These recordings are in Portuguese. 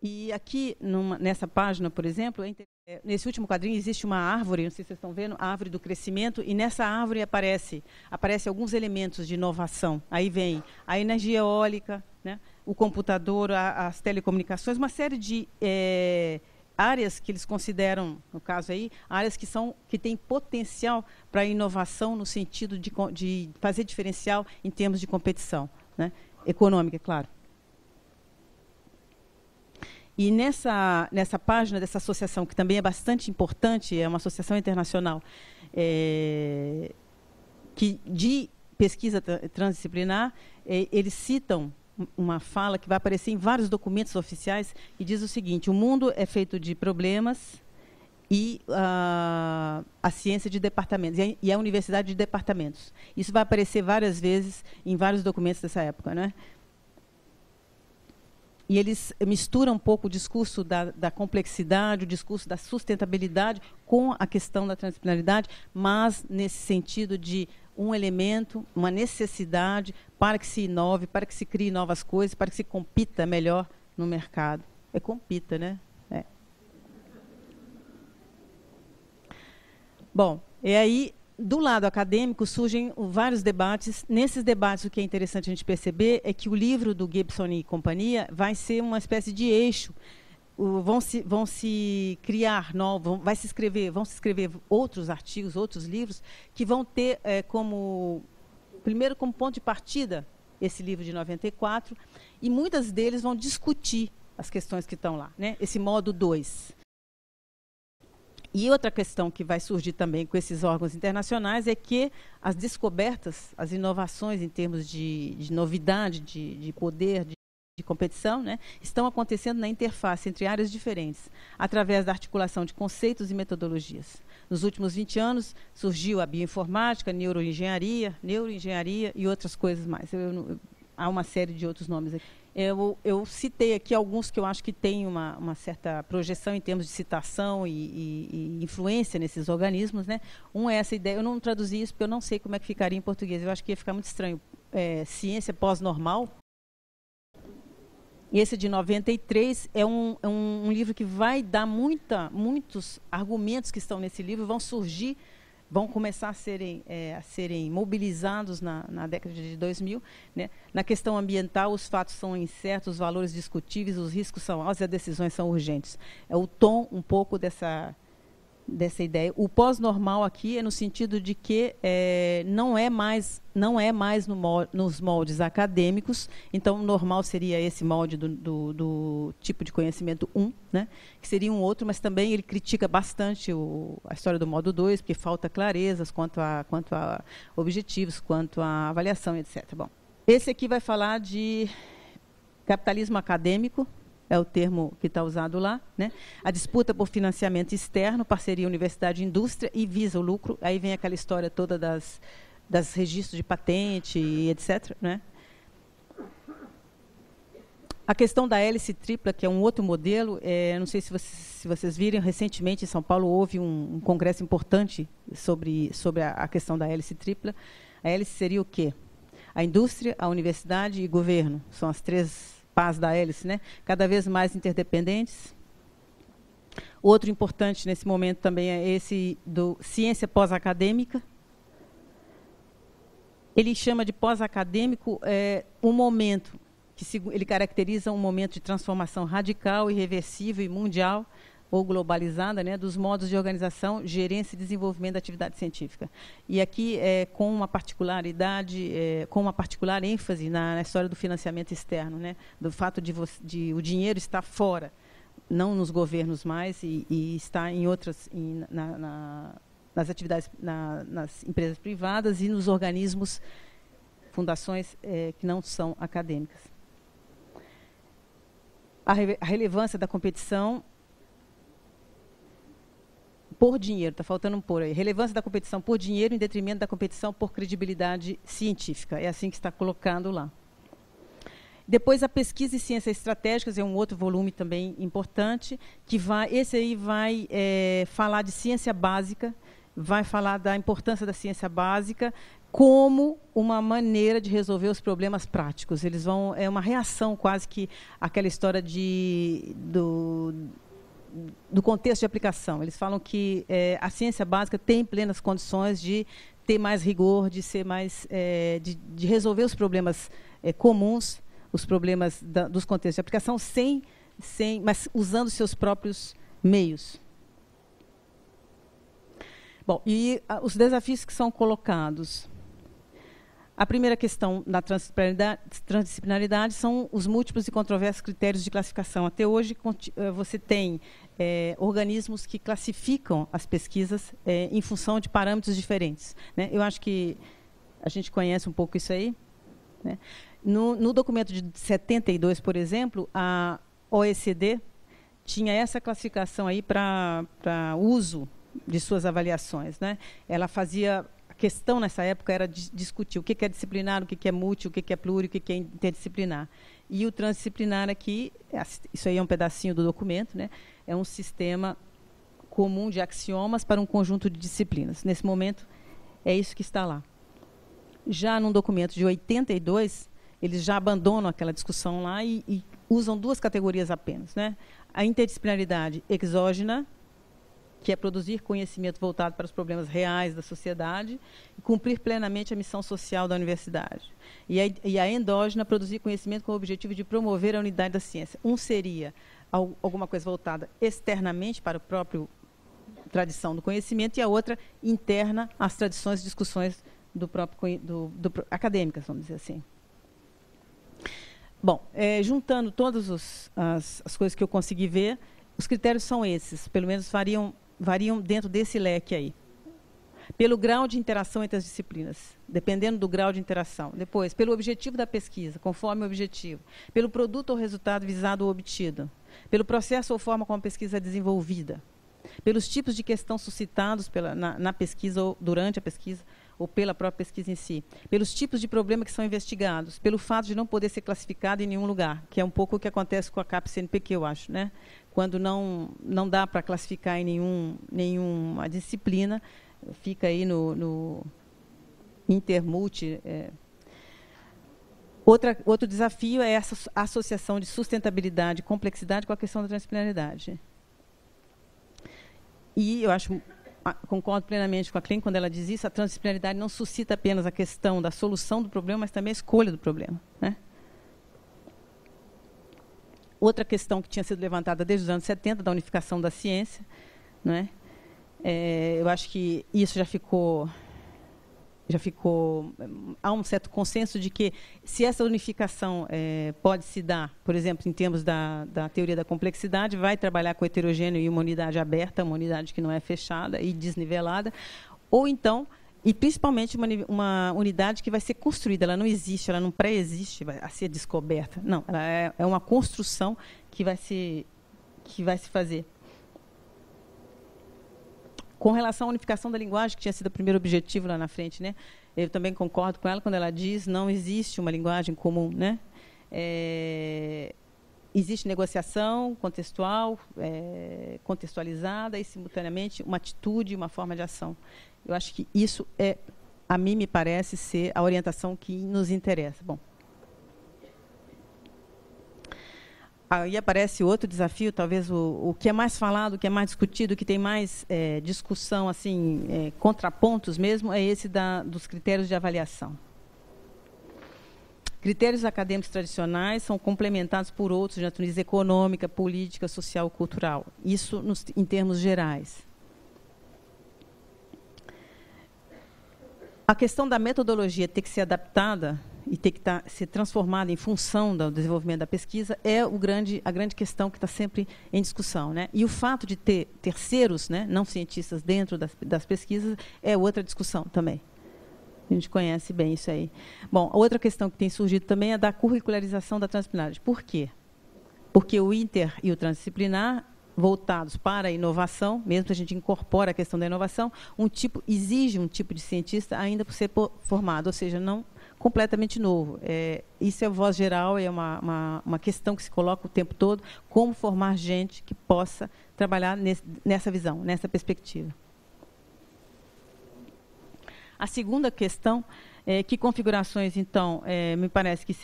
E aqui, nessa página, por exemplo, nesse último quadrinho existe uma árvore, não sei se vocês estão vendo, a árvore do crescimento, e nessa árvore aparece alguns elementos de inovação. Aí vem a energia eólica, né, o computador, as telecomunicações, uma série de áreas que eles consideram, no caso aí, áreas que têm potencial para inovação no sentido de fazer diferencial em termos de competição, né, econômica, é claro. E nessa página dessa associação, que também é bastante importante, é uma associação internacional de pesquisa transdisciplinar, eles citam uma fala que vai aparecer em vários documentos oficiais, e diz o seguinte: o mundo é feito de problemas e a ciência de departamentos, e a universidade de departamentos. Isso vai aparecer várias vezes em vários documentos dessa época, né? E eles misturam um pouco o discurso da complexidade, o discurso da sustentabilidade com a questão da transdisciplinaridade, mas nesse sentido de um elemento, uma necessidade para que se inove, para que se crie novas coisas, para que se compita melhor no mercado. Compita, né? Bom, e aí, do lado acadêmico, surgem vários debates. Nesses debates, o que é interessante a gente perceber é que o livro do Gibson e companhia vai ser uma espécie de eixo. Vão se criar novos, vão se escrever outros artigos, outros livros, que vão ter primeiro como ponto de partida esse livro de 94, e muitas deles vão discutir as questões que estão lá, né? Esse modo 2. E outra questão que vai surgir também com esses órgãos internacionais é que as descobertas, as inovações em termos de novidade, de poder, de competição, né, estão acontecendo na interface entre áreas diferentes, através da articulação de conceitos e metodologias. Nos últimos 20 anos, surgiu a bioinformática, neuroengenharia e outras coisas mais. Há uma série de outros nomes aqui. Eu citei aqui alguns que eu acho que têm uma certa projeção em termos de citação e influência nesses organismos, né? Um é essa ideia, eu não traduzi isso porque eu não sei como é que ficaria em português, eu acho que ia ficar muito estranho. Ciência pós-normal. Esse de 93 é um livro que vai dar muitos argumentos que estão nesse livro, vão surgir, vão começar a serem mobilizados na década de 2000. Né? Na questão ambiental, os fatos são incertos, os valores discutíveis, os riscos são altos e as decisões são urgentes. É o tom um pouco dessa ideia. O pós-normal aqui é no sentido de que não é mais nos moldes acadêmicos. Então, o normal seria esse molde do tipo de conhecimento 1, né? Que seria um outro, mas também ele critica bastante a história do modo 2, porque falta clarezas quanto a objetivos, quanto a avaliação, etc. Bom, esse aqui vai falar de capitalismo acadêmico, é o termo que está usado lá, né? A disputa por financiamento externo, parceria universidade-indústria e visa o lucro. Aí vem aquela história toda das registros de patente e etc. Né? A questão da hélice tripla, que é um outro modelo, não sei se vocês viram, recentemente em São Paulo houve um congresso importante sobre a questão da hélice tripla. A hélice seria o quê? A indústria, a universidade e o governo. São as três pás da hélice, né? Cada vez mais interdependentes. Outro importante nesse momento também é esse do ciência pós-acadêmica. Ele chama de pós-acadêmico um momento que ele caracteriza um momento de transformação radical, irreversível e mundial ou globalizada, né, dos modos de organização, gerência e desenvolvimento da atividade científica. E aqui com uma particularidade, com uma particular ênfase na história do financiamento externo, né, do fato de o dinheiro estar fora, não nos governos mais, e está em outras, nas atividades, nas empresas privadas e nos organismos, fundações que não são acadêmicas. A relevância da competição por dinheiro, está faltando um por aí. Relevância da competição por dinheiro em detrimento da competição por credibilidade científica. É assim que está colocando lá. Depois, a pesquisa e ciências estratégicas é um outro volume também importante, que esse aí vai falar de ciência básica, vai falar da importância da ciência básica como uma maneira de resolver os problemas práticos. Eles vão, é uma reação quase que àquela história do contexto de aplicação. Eles falam que a ciência básica tem plenas condições de ter mais rigor, de ser mais, de resolver os problemas comuns, os problemas dos contextos de aplicação, mas usando seus próprios meios. Bom, e os desafios que são colocados. A primeira questão da transdisciplinaridade são os múltiplos e controversos critérios de classificação. Até hoje, você tem organismos que classificam as pesquisas em função de parâmetros diferentes, né? Eu acho que a gente conhece um pouco isso aí, né? No documento de 72, por exemplo, a OECD tinha essa classificação aí para uso de suas avaliações, né? Ela fazia... A questão, nessa época, era discutir o que é disciplinar, o que é multi, o que é pluri, o que é interdisciplinar. E o transdisciplinar aqui, isso aí é um pedacinho do documento, né? É um sistema comum de axiomas para um conjunto de disciplinas. Nesse momento, é isso que está lá. Já num documento de 82, eles já abandonam aquela discussão lá e usam duas categorias apenas, né? A interdisciplinaridade exógena, que é produzir conhecimento voltado para os problemas reais da sociedade e cumprir plenamente a missão social da universidade. E a endógena, produzir conhecimento com o objetivo de promover a unidade da ciência. Um seria alguma coisa voltada externamente para a própria tradição do conhecimento, e a outra interna às tradições e discussões acadêmicas, vamos dizer assim. Bom, juntando todas as coisas que eu consegui ver, os critérios são esses, pelo menos variam dentro desse leque aí. Pelo grau de interação entre as disciplinas, dependendo do grau de interação. Depois, pelo objetivo da pesquisa, conforme o objetivo. Pelo produto ou resultado visado ou obtido. Pelo processo ou forma como a pesquisa é desenvolvida. Pelos tipos de questão suscitados na pesquisa ou durante a pesquisa, ou pela própria pesquisa em si. Pelos tipos de problema que são investigados. Pelo fato de não poder ser classificado em nenhum lugar, que é um pouco o que acontece com a CAP-CNPq, eu acho, né? Quando não dá para classificar em nenhuma disciplina, fica aí no intermulti. Outro desafio é essa associação de sustentabilidade e complexidade com a questão da transdisciplinaridade. E eu concordo plenamente com a Klein quando ela diz isso, a transdisciplinaridade não suscita apenas a questão da solução do problema, mas também a escolha do problema, né? Outra questão que tinha sido levantada desde os anos 70, da unificação da ciência, né? Eu acho que isso já ficou... Há um certo consenso de que, se essa unificação pode se dar, por exemplo, em termos da teoria da complexidade, vai trabalhar com heterogêneo e uma unidade aberta, uma unidade que não é fechada e desnivelada, ou então, e principalmente uma unidade que vai ser construída, ela não existe, ela não pré-existe a ser descoberta. Não, ela é uma construção que vai se fazer. Com relação à unificação da linguagem, que tinha sido o primeiro objetivo lá na frente, né? Eu também concordo com ela quando ela diz não existe uma linguagem comum, né? Existe negociação contextual, contextualizada e, simultaneamente, uma atitude, uma forma de ação. Eu acho que isso a mim me parece ser a orientação que nos interessa. Bom. Aí aparece outro desafio, talvez o que é mais falado, o que é mais discutido, o que tem mais discussão, assim, contrapontos mesmo, é esse dos critérios de avaliação. Critérios acadêmicos tradicionais são complementados por outros de natureza econômica, política, social, cultural. Isso em termos gerais. A questão da metodologia ter que ser adaptada e ter que ser transformada em função do desenvolvimento da pesquisa é a grande questão que está sempre em discussão, né? E o fato de ter terceiros, né, não cientistas, dentro das pesquisas é outra discussão também. A gente conhece bem isso aí. Bom, a outra questão que tem surgido também é da curricularização da transdisciplinaridade. Por quê? Porque o inter e o transdisciplinar, voltados para a inovação, mesmo que a gente incorpora a questão da inovação, exige um tipo de cientista ainda por ser formado, ou seja, não completamente novo. Isso é voz geral, é uma questão que se coloca o tempo todo, como formar gente que possa trabalhar nessa visão, nessa perspectiva. A segunda questão é que configurações, então, me parece que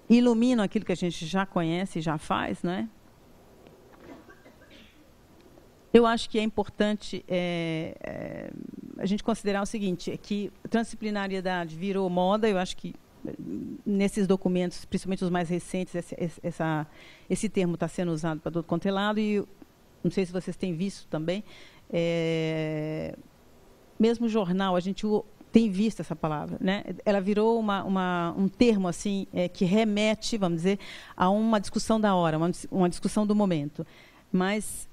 iluminam aquilo que a gente já conhece e já faz, não é? Eu acho que é importante a gente considerar o seguinte, que a transdisciplinariedade virou moda, eu acho que nesses documentos, principalmente os mais recentes, esse termo está sendo usado para todo quanto é lado, e não sei se vocês têm visto também, mesmo o jornal, a gente tem visto essa palavra, né? Ela virou um termo assim, que remete, vamos dizer, a uma discussão da hora, uma discussão do momento. Mas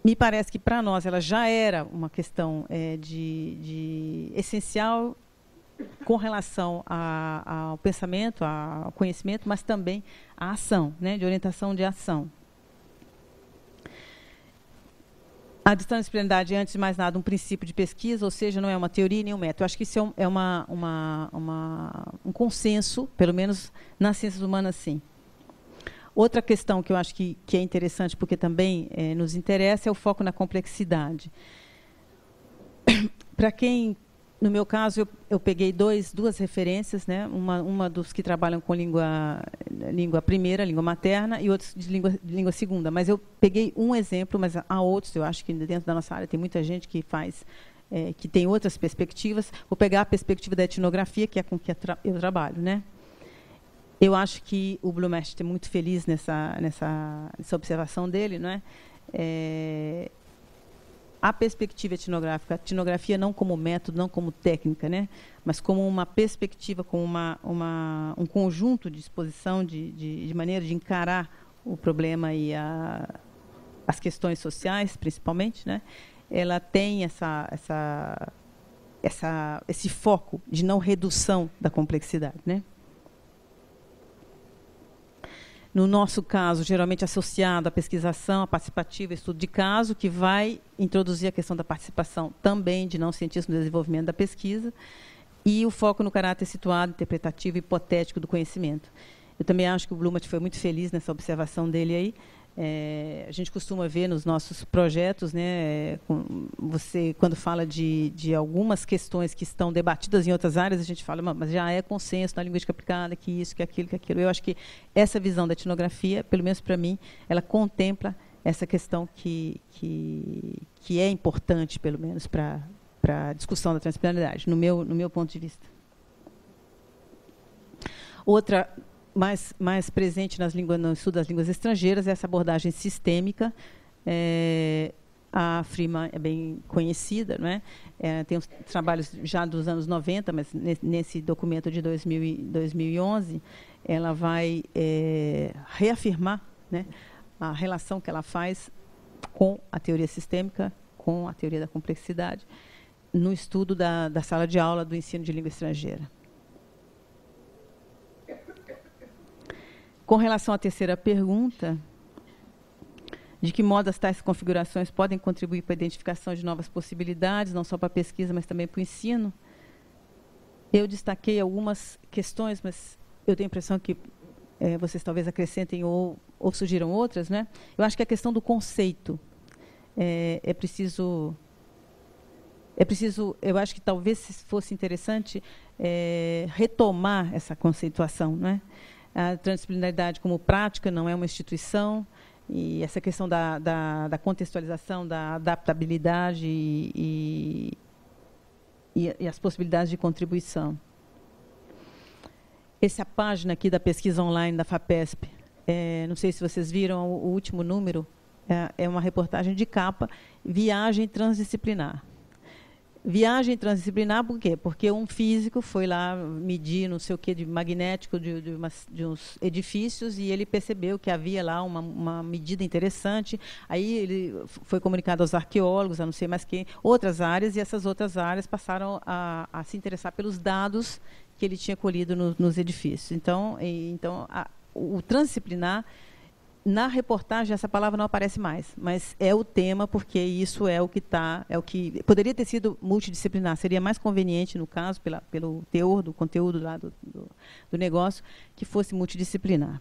me parece que, para nós, ela já era uma questão de essencial com relação ao pensamento, ao conhecimento, mas também à ação, né, de orientação de ação. A transdisciplinaridade é, antes de mais nada, um princípio de pesquisa, ou seja, não é uma teoria nem um método. Eu acho que isso é um consenso, pelo menos nas ciências humanas, sim. Outra questão que eu acho que é interessante, porque também nos interessa, é o foco na complexidade. Para quem, no meu caso, eu peguei duas referências, né? Uma dos que trabalham com língua primeira, língua materna, e outros de língua segunda. Mas eu peguei um exemplo, mas há outros, eu acho que dentro da nossa área tem muita gente que faz, que tem outras perspectivas. Vou pegar a perspectiva da etnografia, que é com que eu trabalho, né? Eu acho que o Blumest é muito feliz nessa observação dele, não é? A perspectiva etnográfica, a etnografia não como método, não como técnica, né? Mas como uma perspectiva, como um conjunto de exposição, de maneira de encarar o problema e as questões sociais, principalmente, né? Ela tem esse foco de não redução da complexidade, né? No nosso caso, geralmente associado à pesquisação, à participativa, estudo de caso, que vai introduzir a questão da participação também de não cientistas no desenvolvimento da pesquisa, e o foco no caráter situado, interpretativo e hipotético do conhecimento. Eu também acho que o Blumert foi muito feliz nessa observação dele aí. A gente costuma ver nos nossos projetos, né, você, quando fala de algumas questões que estão debatidas em outras áreas, a gente fala, mas já é consenso na linguística aplicada, que isso, que aquilo, que aquilo. Eu acho que essa visão da etnografia, pelo menos para mim, ela contempla essa questão que é importante, pelo menos, para a discussão da transdisciplinaridade, no meu ponto de vista. Outra mais presente no estudo das línguas estrangeiras, essa abordagem sistêmica. A Freeman é bem conhecida, não é? Tem os trabalhos já dos anos 90, mas nesse documento de 2011, ela vai reafirmar, né, a relação que ela faz com a teoria sistêmica, com a teoria da complexidade, no estudo da sala de aula do ensino de língua estrangeira. Com relação à terceira pergunta, de que modo as tais configurações podem contribuir para a identificação de novas possibilidades, não só para a pesquisa, mas também para o ensino, eu destaquei algumas questões, mas eu tenho a impressão que vocês talvez acrescentem ou sugiram outras, né? Eu acho que a questão do conceito é preciso, eu acho que talvez fosse interessante retomar essa conceituação, não é? A transdisciplinaridade como prática não é uma instituição, e essa questão da contextualização, da adaptabilidade e as possibilidades de contribuição. Essa página aqui da pesquisa online da FAPESP, não sei se vocês viram o último número, é uma reportagem de capa, Viagem Transdisciplinar. Viagem transdisciplinar, por quê? Porque um físico foi lá medir não sei o que de magnético de uns edifícios e ele percebeu que havia lá uma medida interessante. Aí ele foi comunicado aos arqueólogos, a não sei mais quem, outras áreas, e essas outras áreas passaram a se interessar pelos dados que ele tinha colhido nos edifícios. Então o transdisciplinar, na reportagem, essa palavra não aparece mais, mas é o tema, porque isso é o que poderia ter sido multidisciplinar, seria mais conveniente, no caso, pelo teor do conteúdo lá do negócio, que fosse multidisciplinar.